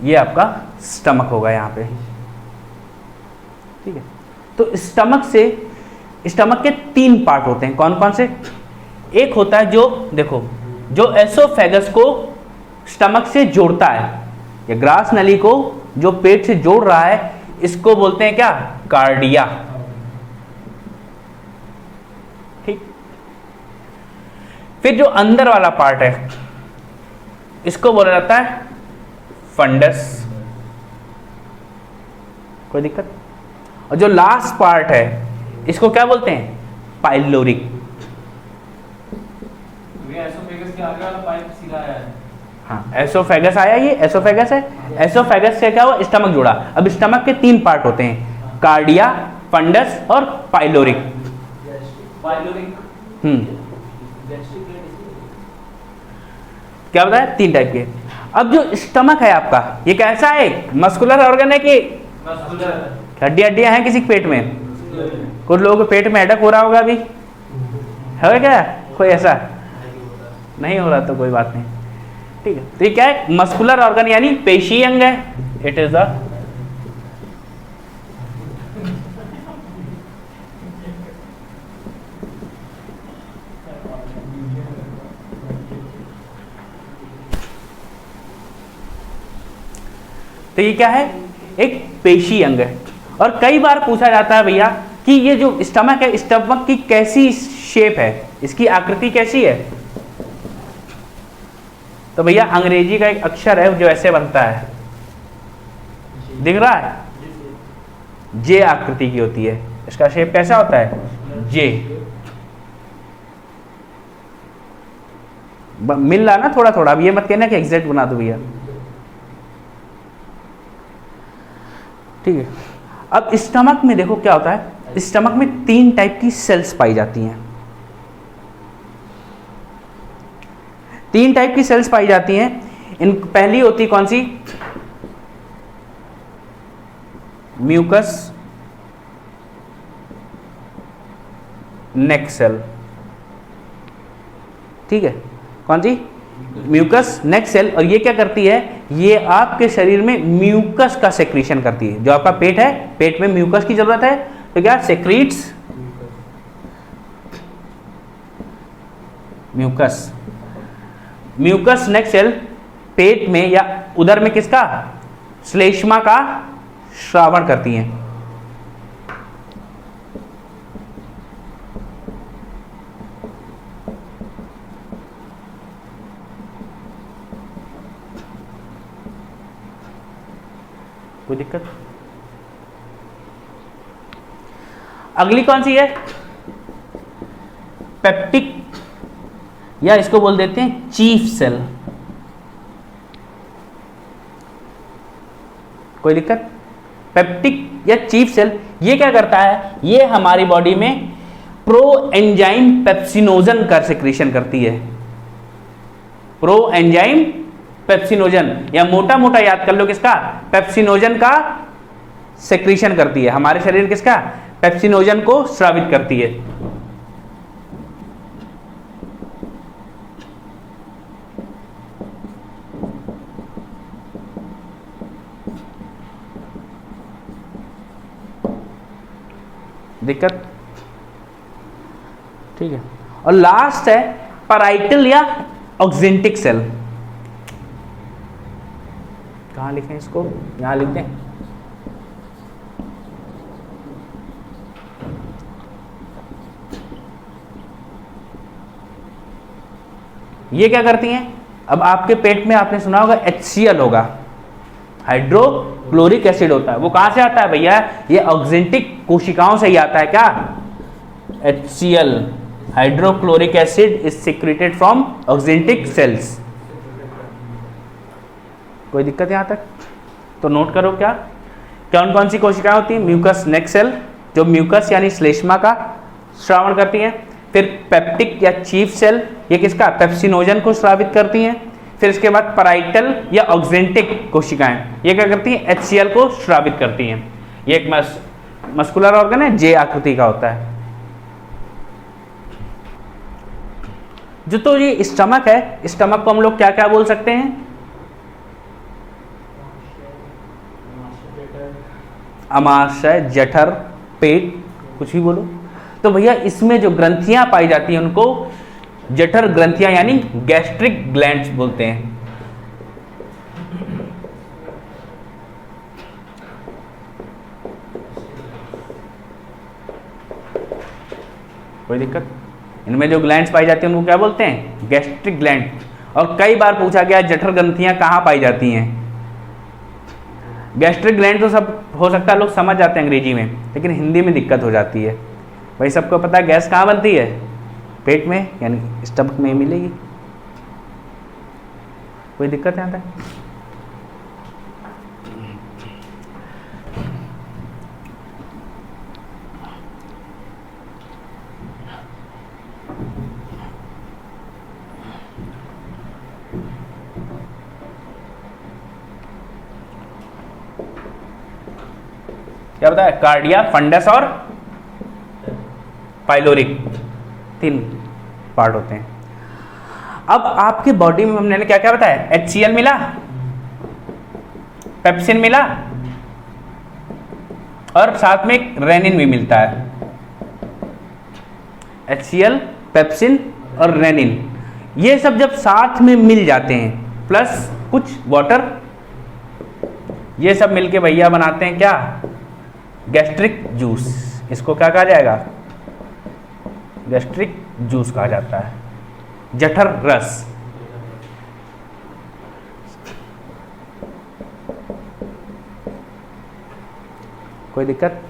ये आपका स्टमक होगा यहाँ पे, ठीक है। तो स्टमक से, स्टमक के तीन पार्ट होते हैं, कौन कौन से, एक होता है जो देखो, जो एसोफेगस को स्टमक से जोड़ता है, या ग्रास नली को जो पेट से जोड़ रहा है, इसको बोलते हैं क्या, कार्डिया, ठीक। फिर जो अंदर वाला पार्ट है इसको बोला जाता है फंडस, कोई दिक्कत। और जो लास्ट पार्ट है इसको क्या बोलते हैं, पाइलोरिक। एसोफेगस के आगे वाला पाइप सीधा आया है। हाँ, एसोफेगस आया, ये एसोफेगस है, एसोफेगस से क्या हुआ, स्टमक जुड़ा। अब स्टमक के तीन पार्ट होते हैं, कार्डिया, फंडस और पाइलोरिक। क्या बताया, तीन टाइप के। अब जो स्टमक है आपका, ये कैसा है, मस्कुलर ऑर्गन है कि हड्डियां हैं किसी के पेट में, कुछ लोगों के पेट में अटैक हो रहा होगा अभी, है क्या कोई ऐसा, नहीं हो रहा तो कोई बात नहीं, ठीक है। तो ये क्या है, मस्कुलर ऑर्गन यानी पेशी अंग है, इट इज द तो ये क्या है, एक पेशी अंग है। और कई बार पूछा जाता है भैया कि ये जो स्टमक है, स्टमक की कैसी शेप है, इसकी आकृति कैसी है। तो भैया अंग्रेजी का एक अक्षर है जो ऐसे बनता है, दिख रहा है, जे आकृति की होती है। इसका शेप कैसा होता है, जे। मिल रहा ना थोड़ा थोड़ा, अब ये मत कहना कि एग्जैक्ट बना दो भैया, ठीक है। अब स्टमक में देखो क्या होता है, स्टमक में 3 टाइप की सेल्स पाई जाती हैं। 3 टाइप की सेल्स पाई जाती हैं। इन पहली होती कौन सी, म्यूकस नेक सेल, ठीक है, कौन सी, म्यूकस नेक सेल। और ये क्या करती है, ये आपके शरीर में म्यूकस का सेक्रीशन करती है। जो आपका पेट है, पेट में म्यूकस की जरूरत है, तो क्या सेक्रीट्स म्यूकस। म्यूकस नेक सेल पेट में या उदर में किसका, श्लेष्मा का श्रावण करती हैं। कोई दिक्कत। अगली कौन सी है, पेप्टिक, या इसको बोल देते हैं चीफ सेल। कोई दिक्कत। पेप्टिक या चीफ सेल ये क्या करता है, ये हमारी बॉडी में प्रो एंजाइम पेप्सिनोजन का सेक्रेशन करती है। प्रो एंजाइम पेप्सिनोजन, या मोटा मोटा याद कर लो किसका, पेप्सिनोजन का सेक्रेशन करती है। हमारे शरीर किसका, पेप्सिनोजन को स्रावित करती है। दिक्कत, ठीक है। और लास्ट है पैराइटल या ऑक्जेंटिक सेल। कहाँ लिखें इसको, यहां लिख दें। ये क्या करती हैं, अब आपके पेट में आपने सुना होगा HCl होगा, हाइड्रोक्लोरिक एसिड होता है। वो कहां से आता है भैया, ये ऑक्जेंटिक कोशिकाओं से ही आता है। क्या, HCl hydrochloric acid is secreted from oxyntic cells. कोई दिक्कत यहां तक, तो नोट करो क्या कौन कौन सी कोशिकाएं होती हैं। म्यूकस नेक सेल जो म्यूकस यानी श्लेष्मा का श्रावण करती हैं। फिर पेप्टिक या चीफ सेल, ये किसका, पेप्सिनोजन को स्रावित करती हैं। फिर इसके बाद पैराइटल या ऑक्जेंटिक कोशिकाएं, ये क्या करती हैं, HCl को स्रावित करती हैं। ये एक मस्कुलर ऑर्गन है, जे आकृति का होता है। जो तो ये स्टमक है, स्टमक को हम लोग क्या क्या बोल सकते हैं, अमाशय, जठर, पेट, कुछ भी बोलो। तो भैया इसमें जो ग्रंथियां पाई जाती हैं उनको जठर ग्रंथियां यानी गैस्ट्रिक ग्लैंड्स बोलते हैं। कोई दिक्कत। इनमें जो ग्लैंड्स पाई जाती हैं उनको क्या बोलते हैं, गैस्ट्रिक ग्लैंड। और कई बार पूछा गया जठर ग्रंथियां कहाँ पाई जाती हैं। गैस्ट्रिक ग्लैंड तो सब हो सकता है लोग समझ जाते हैं अंग्रेजी में, लेकिन हिंदी में दिक्कत हो जाती है। भाई सबको पता है गैस कहाँ बनती है, पेट में, यानी स्टमक में ही मिलेगी। कोई दिक्कत है यहाँ तक। क्या बताया, कार्डिया, फंडस और पाइलोरिक, 3 पार्ट होते हैं। अब आपकी बॉडी में हमने क्या क्या बताया, HCl मिला, पेप्सिन मिला, और साथ में एक रेनिन भी मिलता है। HCl, पेप्सिन और रेनिन, ये सब जब साथ में मिल जाते हैं प्लस कुछ वाटर, ये सब मिलके भैया बनाते हैं क्या, गैस्ट्रिक जूस। इसको क्या कहा जाएगा? गैस्ट्रिक जूस कहा जाता है, जठर रस। कोई दिक्कत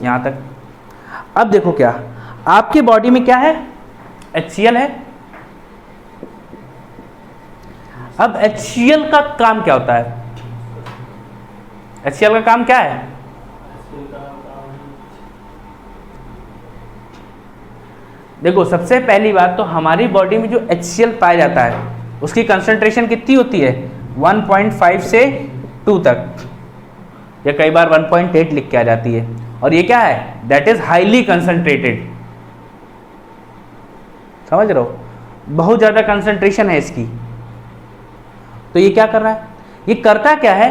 यहां तक? अब देखो क्या आपके बॉडी में क्या है? HCl है। अब HCl का काम क्या होता है? HCl का काम क्या है? देखो सबसे पहली बात तो हमारी बॉडी में जो HCl पाया जाता है उसकी कंसंट्रेशन कितनी होती है? 1.5 से 2 तक, या कई बार 1.8 लिख के आ जाती है। और ये क्या है? That is highly concentrated. समझ रहे हो? बहुत ज़्यादा कंसंट्रेशन है इसकी। तो ये क्या कर रहा है? ये करता क्या है?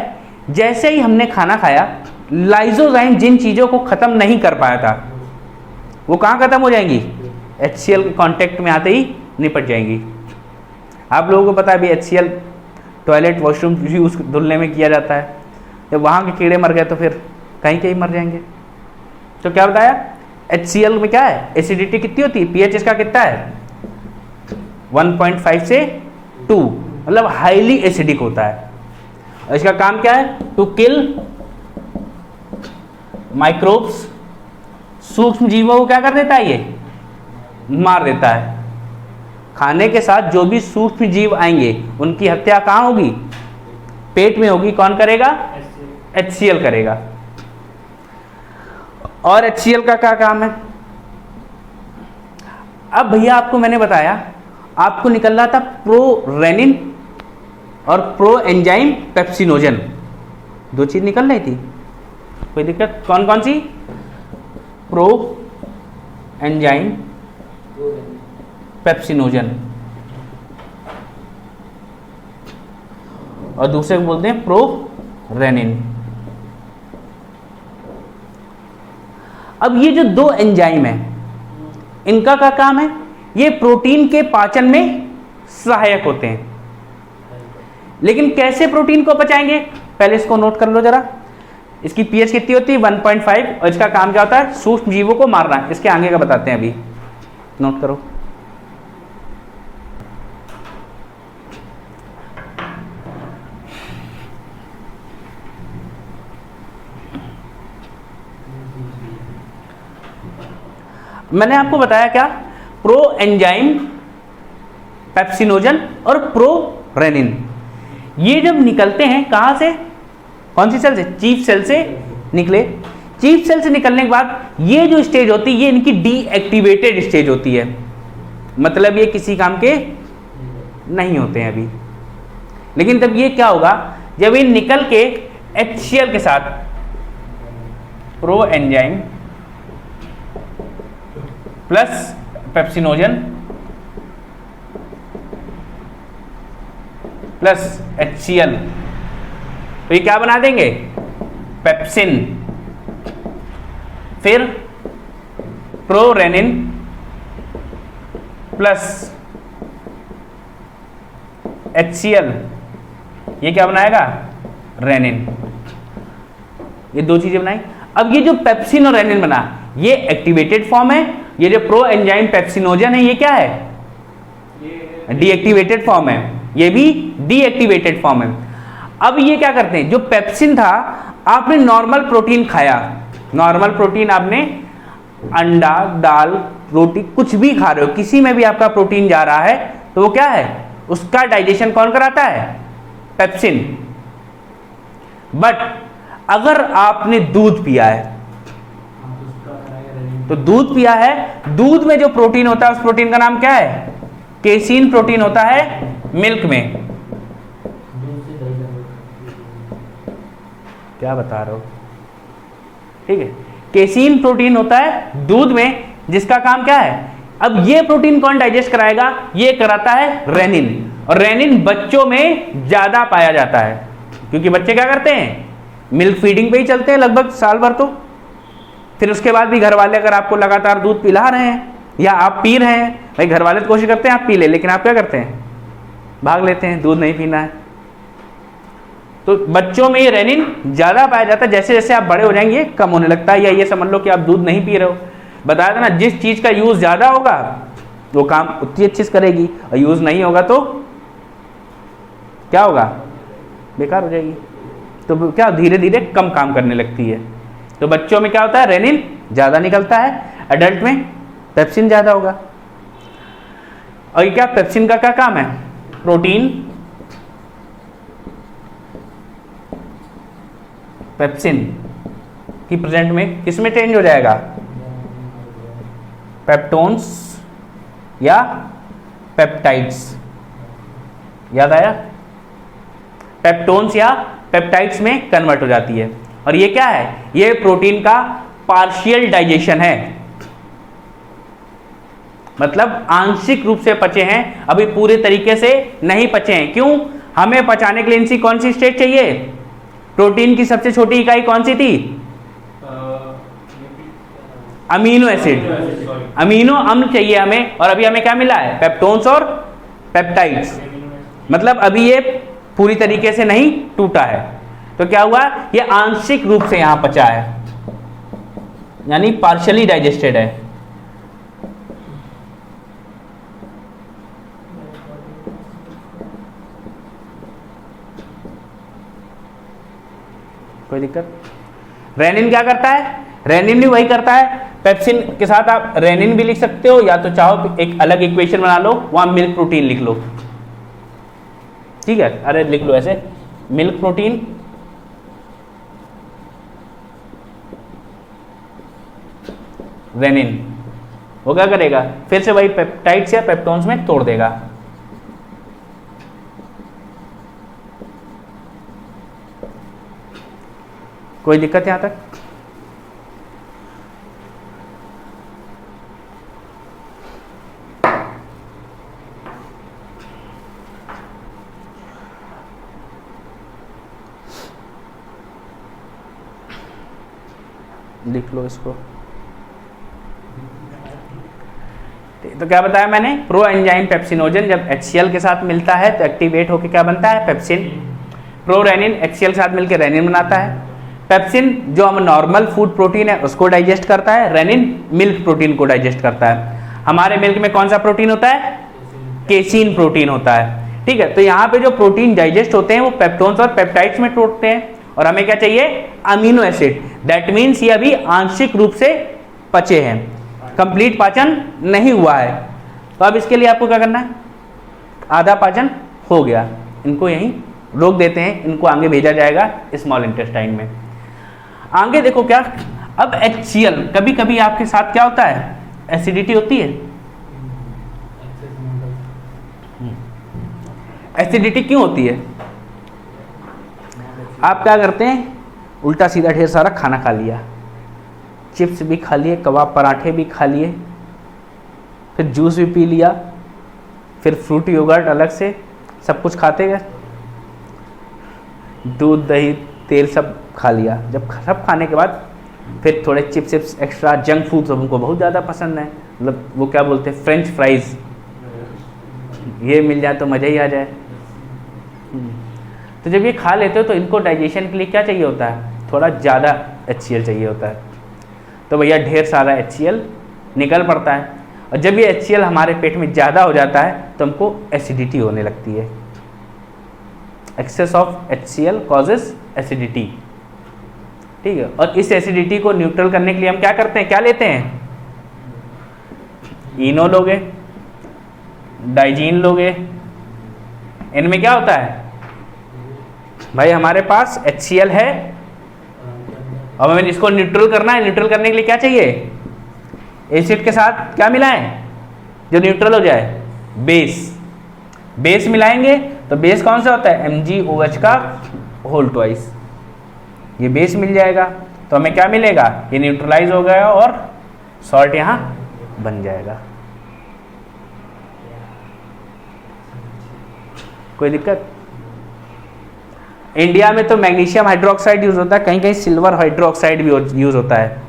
जैसे ही हमने खाना खाया, लाइसोजाइम जिन चीज़ों को ख़त्म नहीं कर पाया था वो कहाँ ख़त्म हो जाएंगी? HCl के कांटेक्ट में आते ही निपट जाएंगी। आप लोगों को पता है अभी HCl टॉयलेट वॉशरूम यूज धुलने में किया जाता है। जब वहाँ के कीड़े मर गए तो फिर कहीं कहीं मर जाएंगे। तो क्या बताया? HCl में क्या है? एसिडिटी कितनी होती है? pH इसका कितना है? 1.5 से 2, मतलब हाईली एसिडिक होता है। और इसका काम क्या है? टू किल माइक्रोब्स, सूक्ष्म जीवों को क्या कर देता है? ये मार देता है। खाने के साथ जो भी सूक्ष्म जीव आएंगे उनकी हत्या कहाँ होगी? पेट में होगी। कौन करेगा? HCl करेगा। और HCl का क्या काम है? अब भैया आपको मैंने बताया, आपको निकल रहा था प्रोरेनिन और प्रो एंजाइम पेप्सिनोजन, दो चीज निकल रही थी। कोई दिक्कत? कौन कौन सी? प्रो एंजाइम पेप्सिनोजन, और दूसरे को बोलते हैं प्रोरेनिन। अब ये जो दो एंजाइम है इनका क्या काम है? ये प्रोटीन के पाचन में सहायक होते हैं। लेकिन कैसे प्रोटीन को पचाएंगे? पहले इसको नोट कर लो जरा। इसकी pH कितनी होती है? 1.5। और इसका काम क्या होता है? सूक्ष्म जीवों को मारना। इसके आगे का बताते हैं, अभी नोट करो। मैंने आपको बताया क्या? प्रो एंजाइम पेप्सिनोजन और प्रोरेनिन, ये जब निकलते हैं कहां से? कौन सी सेल से? चीफ सेल से निकले। चीफ सेल से निकलने के बाद ये जो स्टेज होती है ये इनकी डीएक्टिवेटेड स्टेज होती है, मतलब ये किसी काम के नहीं होते हैं अभी। लेकिन तब ये क्या होगा? जब ये निकल के HCl के साथ pro enzyme plus pepsinogen plus HCl, तो ये क्या बना देंगे? पेप्सिन। फिर प्रोरेनिन प्लस HCl, ये क्या बनाएगा? रेनिन। ये दो चीजें बनाई। अब ये जो पेप्सिन और रेनिन बना ये एक्टिवेटेड फॉर्म है। ये जो प्रो एंजाइम पेप्सिनोजन है ये क्या है? डीएक्टिवेटेड फॉर्म है। ये भी डीएक्टिवेटेड फॉर्म है। अब ये क्या करते हैं? जो पेप्सिन था, आपने नॉर्मल प्रोटीन खाया, नॉर्मल प्रोटीन आपने अंडा, दाल, रोटी कुछ भी खा रहे हो, किसी में भी आपका प्रोटीन जा रहा है तो वो क्या है? उसका डाइजेशन कौन कराता है? पेप्सिन। बट अगर आपने दूध पिया है तो दूध पिया है, दूध में जो प्रोटीन होता है उस प्रोटीन का नाम क्या है? केसीन प्रोटीन होता है मिल्क में। क्या बता रहे हो? ठीक है, केसीन प्रोटीन होता है दूध में, जिसका काम क्या है? अब ये प्रोटीन कौन डाइजेस्ट कराएगा? ये कराता है रेनिन। और रेनिन बच्चों में ज्यादा पाया जाता है, क्योंकि बच्चे क्या करते हैं? मिल्क फीडिंग पे ही चलते हैं लगभग साल भर। तो फिर उसके बाद भी घर वाले अगर आपको लगातार दूध पिला रहे हैं या आप पी रहे हैं, भाई घर वाले तो कोशिश करते हैं आप पी ले, लेकिन आप क्या करते हैं? भाग लेते हैं, दूध नहीं पीना है। तो बच्चों में ये रेनिन ज़्यादा पाया जाता है, जैसे जैसे आप बड़े हो जाएंगे ये कम होने लगता है। या ये समझ लो कि आप दूध नहीं पी रहे हो, बताया था ना, जिस चीज़ का यूज़ ज़्यादा होगा वो काम उतनी अच्छी से करेगी, और यूज़ नहीं होगा तो क्या होगा, बेकार हो जाएगी। तो क्या धीरे धीरे कम काम करने लगती है। तो बच्चों में क्या होता है, रेनिन ज़्यादा निकलता है, एडल्ट में पेप्सिन ज़्यादा होगा। और ये क्या, पेप्सिन का क्या काम है, प्रोटीन, पेप्सिन की प्रेजेंट में किस में चेंज हो जाएगा, पेप्टोन्स या पेप्टाइड्स, याद आया, पेप्टोन्स या पेप्टाइड्स में कन्वर्ट हो जाती है। और ये क्या है, ये प्रोटीन का पार्शियल डाइजेशन है, मतलब आंशिक रूप से पचे हैं, अभी पूरे तरीके से नहीं पचे हैं। क्यों, हमें पचाने के लिए इनकी कौन सी स्टेज चाहिए, प्रोटीन की सबसे छोटी इकाई कौन सी थी, अमीनो एसिड, अमीनो अम्ल चाहिए हमें, और अभी हमें क्या मिला है, पेप्टोन्स और पेप्टाइड्स, मतलब अभी ये पूरी तरीके से नहीं टूटा है। तो क्या हुआ, ये आंशिक रूप से यहां पचा है, यानी पार्शियली डाइजेस्टेड है। कोई दिक्कत, रेनिन क्या करता है, रेनिन भी वही करता है, पेप्सिन के साथ आप रेनिन भी लिख सकते हो, या तो चाहो एक अलग इक्वेशन बना लो, वहां मिल्क प्रोटीन लिख लो, ठीक है, अरे लिख लो ऐसे, मिल्क प्रोटीन रेनिन, वो क्या करेगा, फिर से वही पेप्टाइड्स या पेप्टोन्स में तोड़ देगा। कोई दिक्कत यहां तक, लिख लो इसको। तो क्या बताया मैंने, प्रो एंजाइम पेप्सिनोजन जब HCl के साथ मिलता है तो एक्टिवेट होकर क्या बनता है, पेप्सिन। प्रो रेनिन HCl के साथ मिलकर रेनिन बनाता है। पेप्सिन जो हम नॉर्मल फूड प्रोटीन है उसको डाइजेस्ट करता है, रेनिन मिल्क प्रोटीन को डाइजेस्ट करता है। हमारे मिल्क में कौन सा प्रोटीन होता है, केसीन प्रोटीन होता है, ठीक है। तो यहाँ पे जो प्रोटीन डाइजेस्ट होते हैं वो पेप्टोन्स और पेप्टाइड्स में टूटते हैं, और हमें क्या चाहिए, अमीनो एसिड। दैट मीन्स ये अभी आंशिक रूप से पचे हैं, कंप्लीट पाचन नहीं हुआ है। तो अब इसके लिए आपको क्या करना है, आधा पाचन हो गया, इनको यहीं रोक देते हैं, इनको आगे भेजा जाएगा स्मॉल इंटेस्टाइन में। आगे देखो क्या, अब HCl, कभी कभी आपके साथ क्या होता है, एसिडिटी होती है। एसिडिटी क्यों होती है, आप क्या करते हैं, उल्टा सीधा ढेर सारा खाना खा लिया, चिप्स भी खा लिए, कबाब पराठे भी खा लिए, फिर जूस भी पी लिया, फिर फ्रूट योगर्ट अलग से, सब कुछ खाते गए, दूध दही तेल सब खा लिया। जब सब खाने के बाद फिर थोड़े चिप्स एक्स्ट्रा, जंक फूड सब हमको बहुत ज़्यादा पसंद है, मतलब वो क्या बोलते हैं, फ्रेंच फ्राइज, ये मिल जाए तो मज़ा ही आ जाए। तो जब ये खा लेते हो तो इनको डाइजेशन के लिए क्या चाहिए होता है, थोड़ा ज़्यादा HCl चाहिए होता है। तो भैया ढेर सारा HCl निकल पड़ता है, और जब ये HCl हमारे पेट में ज़्यादा हो जाता है तो हमको एसिडिटी होने लगती है। Excess of HCl causes acidity, ठीक है। और इस एसिडिटी को न्यूट्रल करने के लिए हम क्या करते हैं, क्या लेते हैं, इनो लोगे, डाइजीन लोगे। इनमें क्या होता है भाई, हमारे पास HCl है और हमें इसको न्यूट्रल करना है। न्यूट्रल करने के लिए क्या चाहिए, एसिड के साथ क्या मिलाएं जो न्यूट्रल हो जाए, बेस। बेस मिलाएंगे तो बेस कौन सा होता है, MgOH का होल ट्वाइस, ये बेस मिल जाएगा। तो हमें क्या मिलेगा, ये न्यूट्रलाइज हो गया और सॉल्ट यहाँ बन जाएगा। कोई दिक्कत, इंडिया में तो मैग्नीशियम हाइड्रोक्साइड यूज होता है, कहीं कहीं सिल्वर हाइड्रोक्साइड भी यूज होता है,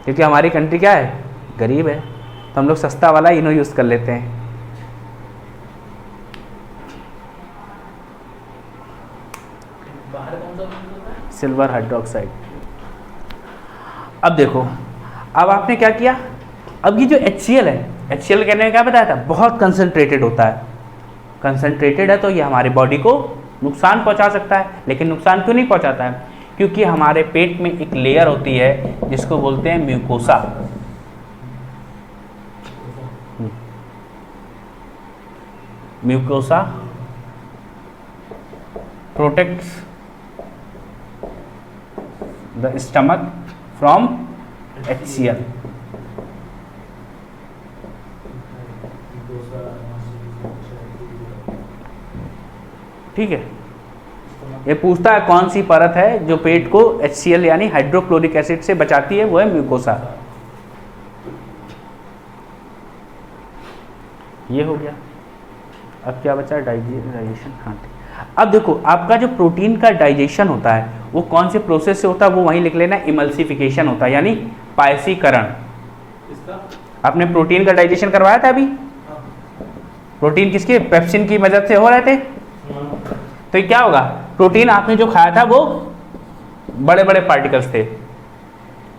क्योंकि हमारी कंट्री क्या है, गरीब है, तो हम लोग सस्ता वाला इनो यूज कर लेते हैं। बाहर कौन सा यूज होता है? Silver hydroxide. अब देखो, अब आपने क्या किया, अब ये जो HCl है, HCl कहने में क्या बताया था, बहुत कंसंट्रेटेड होता है। कंसंट्रेटेड है तो ये हमारी बॉडी को नुकसान पहुंचा सकता है, लेकिन नुकसान क्यों नहीं पहुंचाता है, क्योंकि हमारे पेट में एक लेयर होती है जिसको बोलते हैं mucosa. Mucosa protects the stomach from HCl। ठीक है, ये पूछता है कौन सी परत है जो पेट को HCl यानी हाइड्रोक्लोरिक एसिड से बचाती है, वो है म्यूकोसा। ये हो गया। अब क्या बचा, डाइजेशन। हाँ, अब देखो आपका जो प्रोटीन का डाइजेशन होता है वो कौन से प्रोसेस से होता है, वो वहीं लिख लेना, इमल्सिफिकेशन होता है यानी पायसीकरण। इसका आपने प्रोटीन का डाइजेशन करवाया था अभी, प्रोटीन किसके, पेप्सिन की मदद से हो रहे थे। तो ये क्या होगा, प्रोटीन आपने जो खाया था वो बड़े बड़े पार्टिकल्स थे,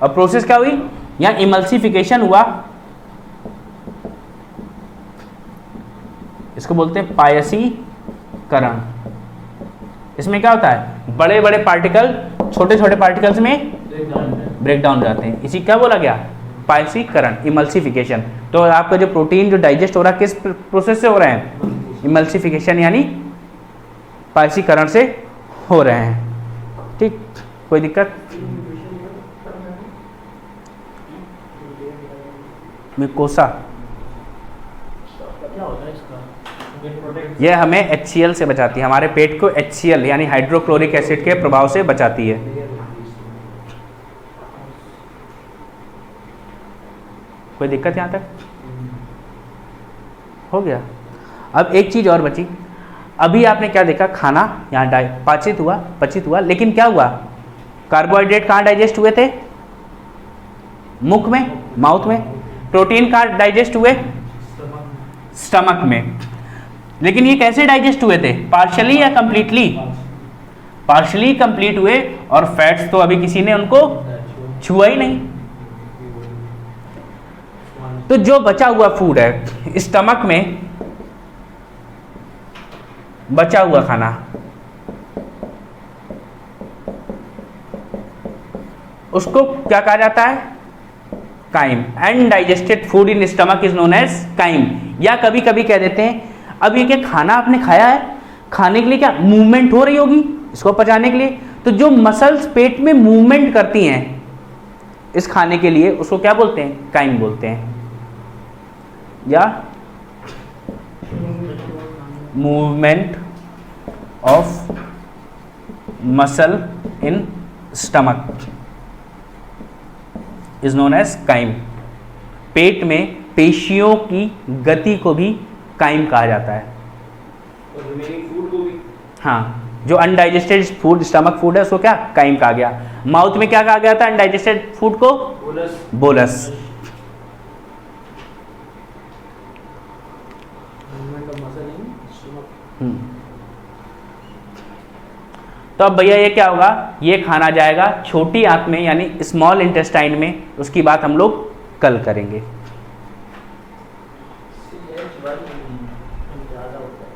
अब प्रोसेस क्या हुई, यहाँ इमल्सिफिकेशन हुआ, इसको बोलते हैं पायसीकरण। इसमें क्या होता है, बड़े बड़े पार्टिकल छोटे छोटे पार्टिकल्स में ब्रेक डाउन जाते हैं, इसी क्या बोला गया, पायसीकरण, इमल्सिफिकेशन। तो आपका जो प्रोटीन जो डाइजेस्ट हो रहा है किस प्रोसेस से हो रहे हैं, इमल्सिफिकेशन यानी पायसीकरण से हो रहे हैं। ठीक, कोई दिक्कत, म्यूकोसा क्या होता है इसका? ये हमें HCl से बचाती है, हमारे पेट को HCl यानी हाइड्रोक्लोरिक एसिड के प्रभाव से बचाती है। कोई दिक्कत यहाँ तक हो गया। अब एक चीज और बची, अभी आपने क्या देखा, खाना यहाँ पचित हुआ, लेकिन क्या हुआ, कार्बोहाइड्रेट कहाँ डाइजेस्ट हुए थे, मुख में, माउथ में। प्रोटीन कहाँ डाइजेस्ट हुए, स्टमक में। लेकिन ये कैसे डाइजेस्ट हुए थे, पार्शली या कंप्लीटली, पार्शली कंप्लीट हुए, और फैट्स तो अभी किसी ने उनको छुआ ही नहीं। तो जो बचा हुआ फूड है स्टमक में, बचा हुआ खाना, उसको क्या कहा जाता है, chyme. Undigested food in stomach is known as chyme. या कभी कभी कह देते हैं, अब ये क्या खाना आपने खाया है, खाने के लिए क्या मूवमेंट हो रही होगी इसको पचाने के लिए, तो जो मसल्स पेट में मूवमेंट करती हैं इस खाने के लिए, उसको क्या बोलते हैं, काइम बोलते हैं। या movement of muscle in stomach is known as chyme. पेट में पेशियों की गति को भी काइम कहा जाता है। और रिमेनिंग फूड को भी, हाँ, जो अनडाइजेस्टेड फूड स्टमक फूड है उसको क्या काइम कहा गया। माउथ में क्या कहा गया था अनडाइजेस्टेड फूड को, बोलस। बोलस। तो अब भैया ये क्या होगा, ये खाना जाएगा छोटी आंत में यानी स्मॉल इंटेस्टाइन में, उसकी बात हम लोग कल करेंगे। ज़्यादा होता है।